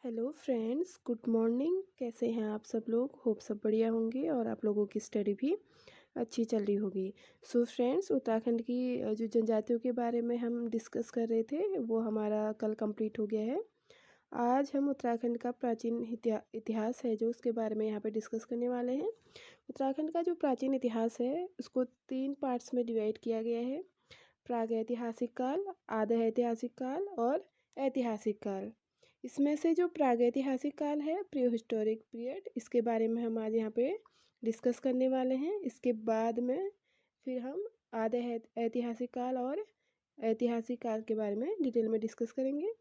Hello friends, good morning. कैसे हैं आप सब लोग? होप सब बढ़िया होंगे और आप लोगों की स्टडी भी अच्छी चल रही होगी। सो फ्रेंड्स, उत्तराखंड की जो जनजातियों के बारे में हम डिस्कस कर रहे थे वो हमारा कल कंप्लीट हो गया है। आज हम उत्तराखंड का प्राचीन इतिहास है जो उसके बारे में यहाँ पे डिस्कस करने वाले हैं। उत्तराखंड का जो प्राचीन इतिहास है उसको 3 पार्ट्स में डिवाइड किया गया है। प्रागैतिहासिक काल, आधा ऐतिहासिक काल और ऐतिहासिक काल। इसमें से जो प्रागैतिहासिक काल है, प्री हिस्टोरिक पीरियड, इसके बारे में हम आज यहाँ पे डिस्कस करने वाले हैं। इसके बाद में फिर हम आधे ऐतिहासिक काल और ऐतिहासिक काल के बारे में डिटेल में डिस्कस करेंगे।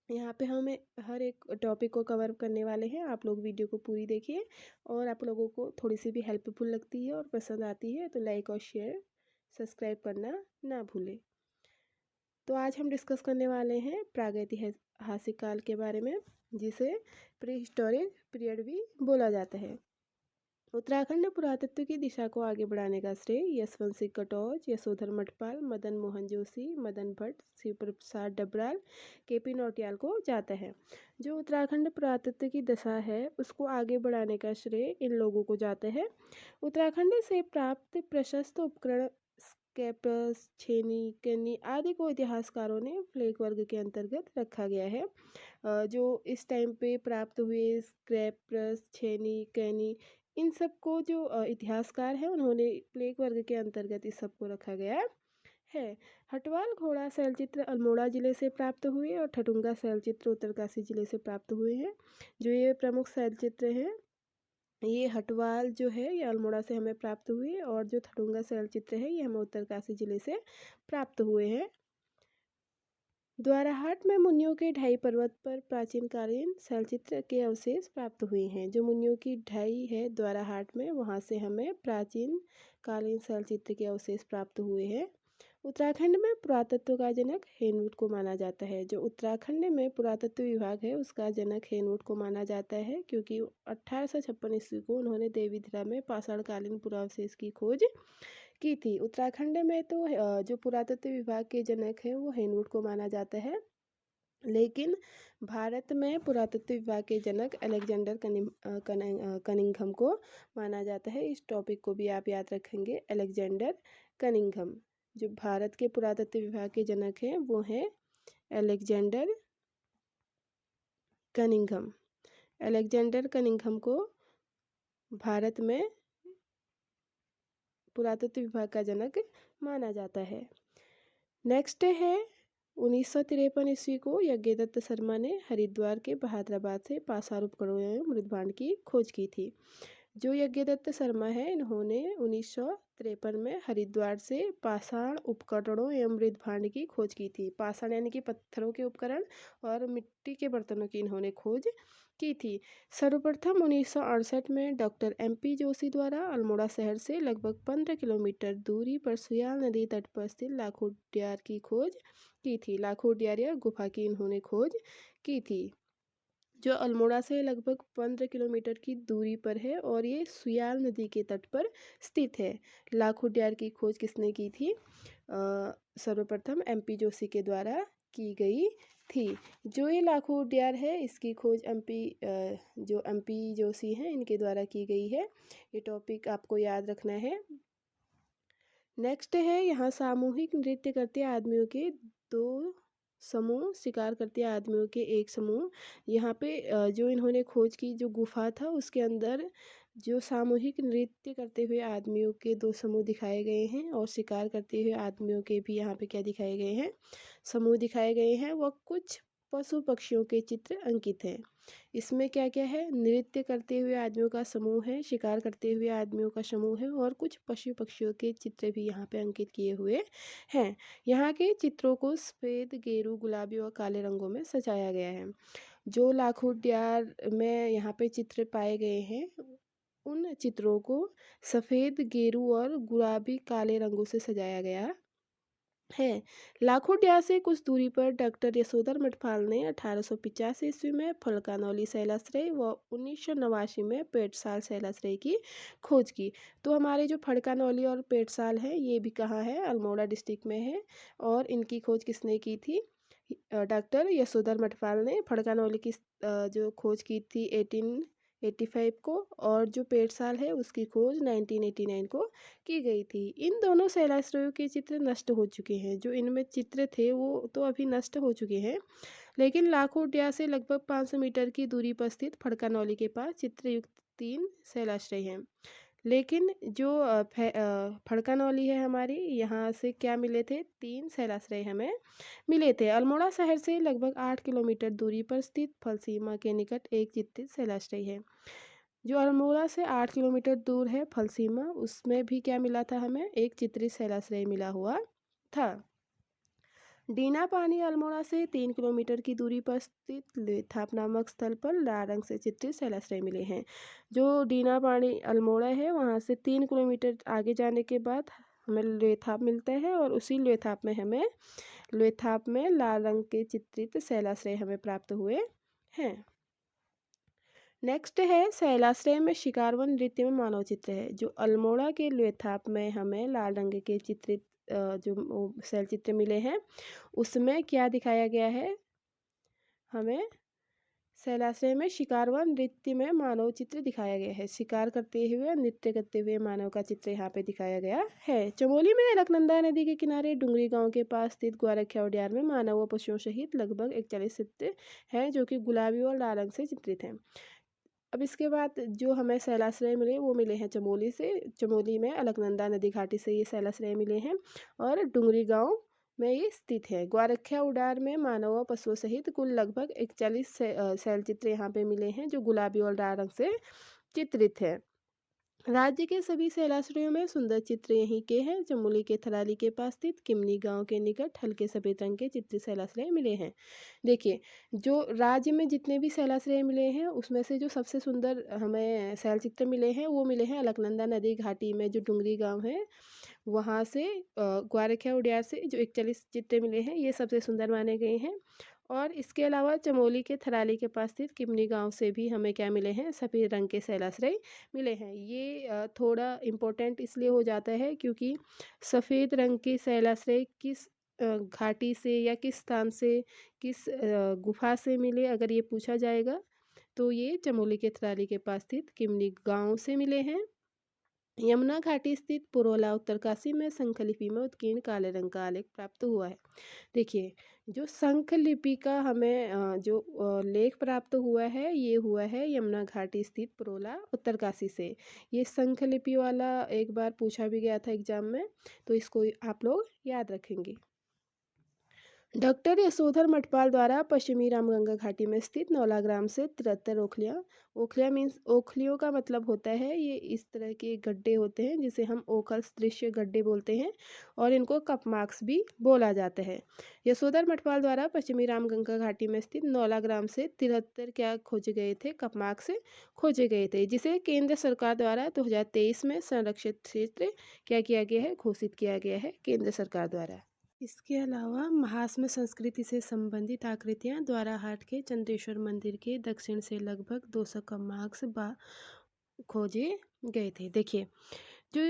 यहाँ पे हमें हर एक टॉपिक को कवर करने वाले हैं। आप लोग वीडियो को पूरी देखिए और आप लोगों को थोड़ी सी भी हेल्पफुल लगती है और पसंद आती है तो लाइक और शेयर सब्सक्राइब करना ना भूलें। तो आज हम डिस्कस करने वाले हैं प्रागैतिहासिक काल के बारे में, जिसे प्री हिस्टोरिक पीरियड भी बोला जाता है। उत्तराखंड में पुरातत्व की दिशा को आगे बढ़ाने का श्रेय यशवंत सिंह कटोच, यशोधर मठपाल, मदन मोहन जोशी, मदन भट्ट, शिव प्रसाद डबराल, केपी नौटियाल को जाता है। जो उत्तराखंड पुरातत्व की दशा है उसको आगे बढ़ाने का श्रेय इन लोगों को जाता है। उत्तराखंड से प्राप्त प्रशस्त उपकरण स्केपस, छेनी, केनी आदि को इतिहासकारों ने फ्लेग वर्ग के अंतर्गत रखा गया है। जो इस टाइम पे प्राप्त हुए स्क्रैपर्स, छेनी, कैनी, इन सब को जो इतिहासकार हैं उन्होंने प्लेग वर्ग के अंतर्गत इस सब को रखा गया है। हटवाल घोड़ा शैलचित्र अल्मोड़ा जिले से प्राप्त हुए और ठटुंगा शैलचित्र उत्तरकाशी जिले से प्राप्त हुए हैं। जो ये प्रमुख शैलचित्र हैं, ये हटवाल जो है ये अल्मोड़ा से हमें प्राप्त हुए और जो ठटुंगा शैलचित्र है ये हमें उत्तरकाशी जिले से प्राप्त हुए हैं। द्वाराहाट में मुनियों के ढाई पर्वत पर प्राचीन कालीन शैलचित्र के अवशेष प्राप्त हुए हैं। जो मुनियों की ढाई है द्वाराहाट में, वहाँ से हमें प्राचीन कालीन शैलचित्र के अवशेष प्राप्त हुए हैं। उत्तराखंड में पुरातत्व का जनक हेनवुड को माना जाता है। जो उत्तराखंड में पुरातत्व विभाग है उसका जनक हेनवुड को माना जाता है, क्योंकि 1856 ईस्वी को उन्होंने देवीधरा में पाषाणकालीन पुरावशेष की खोज की थी। उत्तराखंड में तो जो पुरातत्व विभाग के जनक हैं वो हेनवुड को माना जाता है, लेकिन भारत में पुरातत्व विभाग के जनक अलेक्जेंडर कनिंघम को माना जाता है। इस टॉपिक को भी आप याद रखेंगे, अलेक्जेंडर कनिंघम। जो भारत के पुरातत्व विभाग के जनक हैं वो हैं अलेक्जेंडर कनिंघम। अलेक्जेंडर कनिंघम को भारत में पुरातत्व विभाग का जनक माना जाता है। नेक्स्ट है 1953 ईस्वी को यज्ञदत्त शर्मा ने हरिद्वार के बहादुराबाद से पाषाण उपकरणों एवं मृदभांड की खोज की थी। जो यज्ञदत्त शर्मा है इन्होंने 1953 में हरिद्वार से पाषाण उपकरणों एवं मृदभांड की खोज की थी। पाषाण यानी कि पत्थरों के उपकरण और मिट्टी के बर्तनों की इन्होंने खोज की थी। सर्वप्रथम 1968 में डॉक्टर MP जोशी द्वारा अल्मोड़ा शहर से लगभग 15 किलोमीटर दूरी पर सुयाल नदी तट पर स्थित लाखों उद्यार की खोज की थी। लाखों उद्यार या गुफा की इन्होंने खोज की थी, जो अल्मोड़ा से लगभग 15 किलोमीटर की दूरी पर है और ये सुयाल नदी के तट पर स्थित है। लाखों उद्यार की खोज किसने की थी? सर्वप्रथम MP जोशी के द्वारा की गई थी। जो ये लाखों उद्यार है इसकी खोज जो MP जोशी हैं इनके द्वारा की गई है। ये टॉपिक आपको याद रखना है। नेक्स्ट है यहाँ सामूहिक नृत्य करते आदमियों के दो समूह, शिकार करते आदमियों के एक समूह। यहाँ पे जो इन्होंने खोज की जो गुफा था उसके अंदर जो सामूहिक नृत्य करते हुए आदमियों के दो समूह दिखाए गए हैं और शिकार करते हुए आदमियों के भी यहाँ पे क्या दिखाए गए हैं? समूह दिखाए गए हैं। वह कुछ पशु पक्षियों के चित्र अंकित हैं। इसमें क्या क्या है? नृत्य करते हुए आदमियों का समूह है, शिकार करते हुए आदमियों का समूह है और कुछ पशु पक्षियों के चित्र भी यहाँ पे अंकित किए हुए हैं। यहाँ के चित्रों को सफ़ेद, गेरू, गुलाबी और काले रंगों में सजाया गया है। जो लाखों उद्यार में यहाँ पे चित्र पाए गए हैं उन चित्रों को सफ़ेद, गेरू और गुलाबी काले रंगों से सजाया गया है। लाखों उद्यार से कुछ दूरी पर डॉक्टर यशोधर मठपाल ने 1885 ईस्वी में फलकानौली शैलाश्रय व 1989 में पेटसाल शैलाश्रय की खोज की। तो हमारे जो फड़कानौली और पेटसाल है ये भी कहाँ है? अल्मोड़ा डिस्ट्रिक्ट में है। और इनकी खोज किसने की थी? डॉक्टर यशोधर मठपाल ने फड़का की जो खोज की थी 1885 को, और जो पेड़ साल है उसकी खोज 1989 को की गई थी। इन दोनों शैलाश्रयों के चित्र नष्ट हो चुके हैं। जो इनमें चित्र थे वो तो अभी नष्ट हो चुके हैं, लेकिन लाखों डिया से लगभग 500 मीटर की दूरी पर स्थित फड़का के पास चित्रयुक्त 3 शैलाश्रय हैं। लेकिन जो फड़का है हमारी, यहाँ से क्या मिले थे, 3 शैलाश्रय हमें मिले थे। अल्मोड़ा शहर से लगभग 8 किलोमीटर दूरी पर स्थित फलसीमा के निकट एक चित्रित शैलाश्रय है। जो अल्मोड़ा से 8 किलोमीटर दूर है फलसीमा, उसमें भी क्या मिला था हमें, एक चित्रित शैलाश्रय मिला हुआ था। डीना पानी अल्मोड़ा से 3 किलोमीटर की दूरी पर स्थित लेथाप नामक स्थल पर लाल रंग से चित्रित शैलाश्रय मिले हैं। जो डीना पानी अल्मोड़ा है वहाँ से 3 किलोमीटर आगे जाने के बाद हमें लेथाप मिलता है, और उसी लेथाप में लाल रंग के चित्रित शैलाश्रय हमें प्राप्त हुए हैं। नेक्स्ट है शैलाश्रय में शिकारवन नृत्य में मानव चित्र है। जो अल्मोड़ा के लेथाप में हमें लाल रंग के चित्रित जो शैल चित्र मिले हैं, उसमें क्या दिखाया गया है, हमें शैलाश्रय में शिकार व नृत्य में मानव चित्र दिखाया गया है। शिकार करते हुए नृत्य करते हुए मानव का चित्र यहाँ पे दिखाया गया है। चमोली में अलकनंदा नदी के किनारे डुंगरी गांव के पास स्थित ग्वारखिया उद्यान में मानव व पशुओं सहित लगभग 41 चित्र हैं, जो कि गुलाबी और लाल रंग से चित्रित हैं। अब इसके बाद जो हमें शैलाश्रय मिले वो मिले हैं चमोली से। चमोली में अलकनंदा नदी घाटी से ये शैलाश्रय मिले हैं, और डुंगरी गांव में ये स्थित है। ग्वारखिया उडार में मानव व पशुओं सहित कुल लगभग 41 शैल चित्र यहाँ पे मिले हैं, जो गुलाबी और लाल रंग से चित्रित है। राज्य के सभी शैलाश्रयों में सुंदर चित्र यहीं के हैं। चमोली के थराली के पास स्थित किमनी गांव के निकट हल्के सफेद रंग के चित्रित शैलाश्रय मिले हैं। देखिए, जो राज्य में जितने भी शैलाश्रय मिले हैं उसमें से जो सबसे सुंदर हमें शैल चित्र मिले हैं वो मिले हैं अलकनंदा नदी घाटी में जो डुंगरी गांव है वहाँ से, ग्वारखिया उद्यान से जो 41 चित्र मिले हैं ये सबसे सुंदर माने गए हैं। और इसके अलावा चमोली के थराली के पास स्थित किमनी गांव से भी हमें क्या मिले हैं, सफ़ेद रंग के शैलाश्रय मिले हैं। ये थोड़ा इम्पोर्टेंट इसलिए हो जाता है क्योंकि सफ़ेद रंग के शैलाश्रय किस घाटी से या किस स्थान से, किस गुफा से मिले, अगर ये पूछा जाएगा तो ये चमोली के थराली के पास स्थित किमनी गांव से मिले हैं। यमुना घाटी स्थित पुरोला उत्तरकाशी में शंखलिपि में उत्कीर्ण काले रंग का आलेख प्राप्त हुआ है। देखिए, जो शंखलिपि का हमें लेख प्राप्त हुआ है ये हुआ है यमुना घाटी स्थित पुरोला उत्तरकाशी से। ये शंखलिपि वाला एक बार पूछा भी गया था एग्जाम में, तो इसको आप लोग याद रखेंगे। डॉक्टर यशोधर मठपाल द्वारा पश्चिमी रामगंगा घाटी में स्थित नौला ग्राम से 73 ओखलियाँ, ओखलियाँ मीन्स ओखलियों का मतलब होता है ये इस तरह के गड्ढे होते हैं जिसे हम ओखल दृश्य गड्ढे बोलते हैं, और इनको कपमार्क्स भी बोला जाता है। यशोधर मठपाल द्वारा पश्चिमी रामगंगा घाटी में स्थित नौला ग्राम से 73 क्या खोजे गए थे, कपमार्क्स खोजे गए थे, जिसे केंद्र सरकार द्वारा 2023 में संरक्षित क्षेत्र क्या किया गया है, घोषित किया गया है केंद्र सरकार द्वारा। इसके अलावा महात्म संस्कृति से संबंधित आकृतियां द्वाराहाट के चंद्रेश्वर मंदिर के दक्षिण से लगभग 200 कपमार्क्स खोजे गए थे। देखिए, जो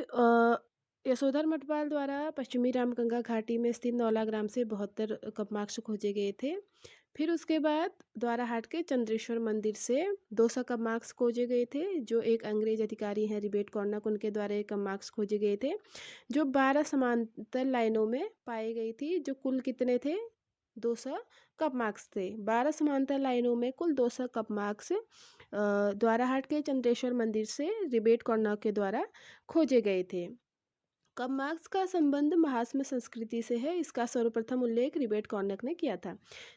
यशोधर मठपाल द्वारा पश्चिमी रामगंगा घाटी में स्थित नौला ग्राम से 72 कपमार्क्स खोजे गए थे। फिर उसके बाद द्वाराहाट के चंद्रेश्वर मंदिर से 200 कपमार्क्स खोजे गए थे, जो एक अंग्रेज अधिकारी हैं रिबेट कॉर्नक, उनके द्वारा एक कपमार्क्स खोजे गए थे, जो 12 समांतर लाइनों में पाई गई थी। जो कुल कितने थे, 200 कपमार्क्स थे। 12 समांतर लाइनों में कुल 200 कपमार्क्स द्वाराहाट के चंद्रेश्वर मंदिर से रिबेट कॉर्नक के द्वारा खोजे गए थे। कपमार्क्स का संबंध महात्म संस्कृति से है, इसका सर्वप्रथम उल्लेख रिबेट कॉर्नक ने किया था।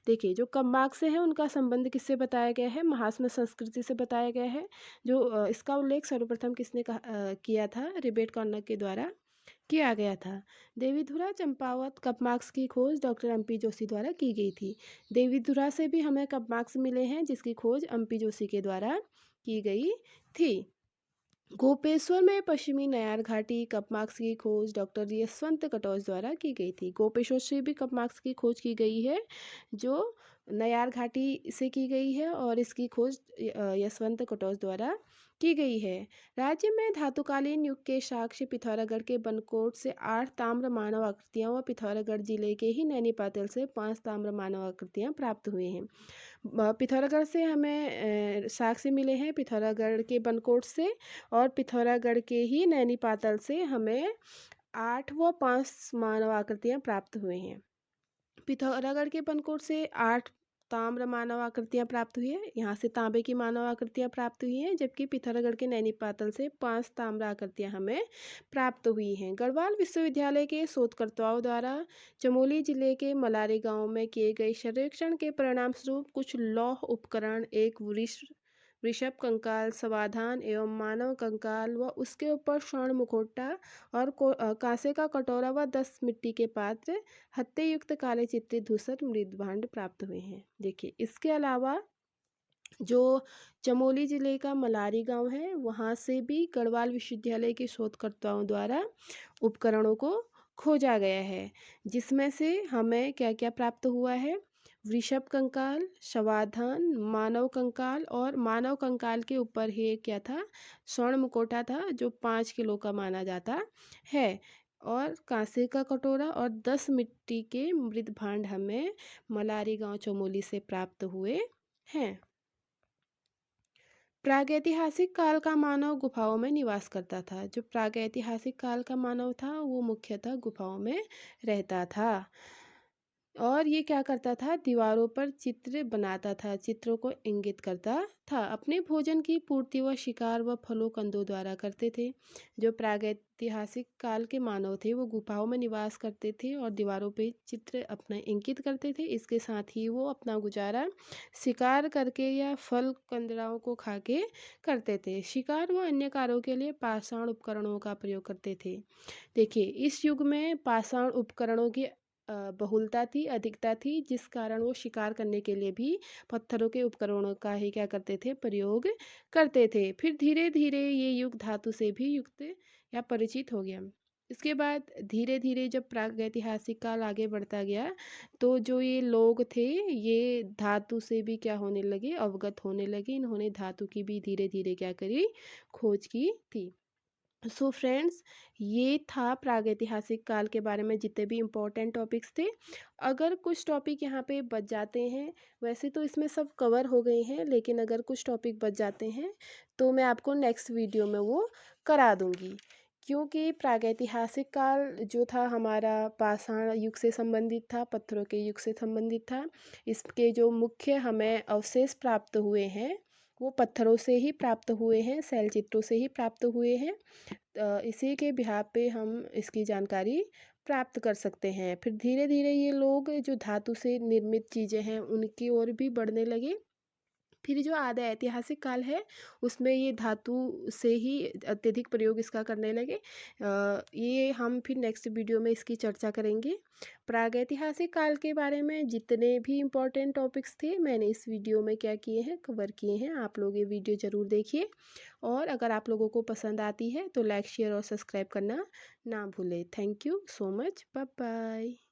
देखिए, जो कपमार्क्स हैं उनका संबंध किससे बताया गया है, महात्म संस्कृति से बताया गया है। जो इसका उल्लेख सर्वप्रथम किसने किया था, रिबेट कॉर्नक के द्वारा किया गया था। देवीधुरा चंपावत कपमार्क्स की खोज डॉक्टर एमपी जोशी द्वारा की गई थी। देवीधुरा से भी हमें कपमार्क्स मिले हैं जिसकी खोज एमपी जोशी के द्वारा की गई थी। गोपेश्वर में पश्चिमी नयार घाटी कपमार्क्स की खोज डॉक्टर यशवंत कटोच द्वारा की गई थी। गोपेश्वर से भी कपमार्क्स की खोज की गई है, जो नयार घाटी से की गई है और इसकी खोज यशवंत कटोच द्वारा की गई है। राज्य में धातुकालीन युग के साक्ष्य पिथौरागढ़ के बनकोट से 8 ताम्र मानव आकृतियां व पिथौरागढ़ जिले के ही नैनीपाटल से 5 ताम्र मानव आकृतियां प्राप्त हुई हैं। पिथौरागढ़ से हमें साक्ष्य मिले हैं पिथौरागढ़ के बनकोट से, और पिथौरागढ़ के ही नैनीपाटल से हमें 8 व 5 मानव आकृतियां प्राप्त हुई हैं। पिथौरागढ़ के बनकोट से 8 ताम्र मानव आकृतियां प्राप्त हुई है, यहाँ से तांबे की मानव आकृतियां प्राप्त हुई हैं, जबकि पिथौरागढ़ के नैनीपाटल से 5 ताम्र आकृतियां हमें प्राप्त हुई हैं। गढ़वाल विश्वविद्यालय के शोधकर्ताओं द्वारा चमोली जिले के मलारी गांव में किए गए सर्वेक्षण के परिणाम स्वरूप कुछ लौह उपकरण, एक वृषभ कंकाल, समाधान एवं मानव कंकाल व उसके ऊपर स्वर्ण मुखौटा और कांसे का कटोरा व 10 मिट्टी के पात्र, हत्थे युक्त काले चित्रित धूसर मृदभांड प्राप्त हुए हैं। देखिए, इसके अलावा जो चमोली जिले का मलारी गांव है, वहां से भी गढ़वाल विश्वविद्यालय के शोधकर्ताओं द्वारा उपकरणों को खोजा गया है, जिसमें से हमें क्या क्या प्राप्त हुआ है? वृषभ कंकाल, शवाधान, मानव कंकाल, और मानव कंकाल के ऊपर ही क्या था? स्वर्ण मुकोटा था, जो 5 किलो का माना जाता है, और कांसे का कटोरा और 10 मिट्टी के मृद भांड हमें मलारी गांव चमोली से प्राप्त हुए हैं। प्रागैतिहासिक काल का मानव गुफाओं में निवास करता था। जो प्रागैतिहासिक काल का मानव था वो मुख्यतः गुफाओं में रहता था, और ये क्या करता था? दीवारों पर चित्र बनाता था, चित्रों को इंगित करता था। अपने भोजन की पूर्ति व शिकार व फलों कंदों द्वारा करते थे। जो प्रागैतिहासिक काल के मानव थे वो गुफाओं में निवास करते थे और दीवारों पे चित्र अपना इंकित करते थे। इसके साथ ही वो अपना गुजारा शिकार करके या फल कंदराओं को खा के करते थे। शिकार व अन्य कार्यों के लिए पाषाण उपकरणों का प्रयोग करते थे। देखिए, इस युग में पाषाण उपकरणों की बहुलता थी, अधिकता थी, जिस कारण वो शिकार करने के लिए भी पत्थरों के उपकरणों का ही क्या करते थे? प्रयोग करते थे। फिर धीरे धीरे ये युग धातु से भी युक्त या परिचित हो गया। इसके बाद धीरे धीरे जब प्रागैतिहासिक काल आगे बढ़ता गया, तो जो ये लोग थे ये धातु से भी क्या होने लगे? अवगत होने लगे। इन्होंने धातु की भी धीरे धीरे क्या करी? खोज की थी। सो फ्रेंड्स, ये था प्रागैतिहासिक काल के बारे में जितने भी इम्पोर्टेंट टॉपिक्स थे। अगर कुछ टॉपिक यहाँ पे बच जाते हैं, वैसे तो इसमें सब कवर हो गए हैं, लेकिन अगर कुछ टॉपिक बच जाते हैं तो मैं आपको नेक्स्ट वीडियो में वो करा दूँगी, क्योंकि प्रागैतिहासिक काल जो था हमारा पाषाण युग से संबंधित था, पत्थरों के युग से संबंधित था। इसके जो मुख्य हमें अवशेष प्राप्त हुए हैं वो पत्थरों से ही प्राप्त हुए हैं, शैल चित्रों से ही प्राप्त हुए हैं। इसी के बिहाफ़ पे हम इसकी जानकारी प्राप्त कर सकते हैं। फिर धीरे धीरे ये लोग जो धातु से निर्मित चीज़ें हैं उनकी ओर भी बढ़ने लगे। फिर जो आधा ऐतिहासिक काल है उसमें ये धातु से ही अत्यधिक प्रयोग इसका करने लगे। ये हम फिर नेक्स्ट वीडियो में इसकी चर्चा करेंगे। प्रागैतिहासिक काल के बारे में जितने भी इम्पोर्टेंट टॉपिक्स थे मैंने इस वीडियो में क्या किए हैं? कवर किए हैं। आप लोग ये वीडियो ज़रूर देखिए, और अगर आप लोगों को पसंद आती है तो लाइक, शेयर और सब्सक्राइब करना ना भूलें। Thank you so much. Bye bye.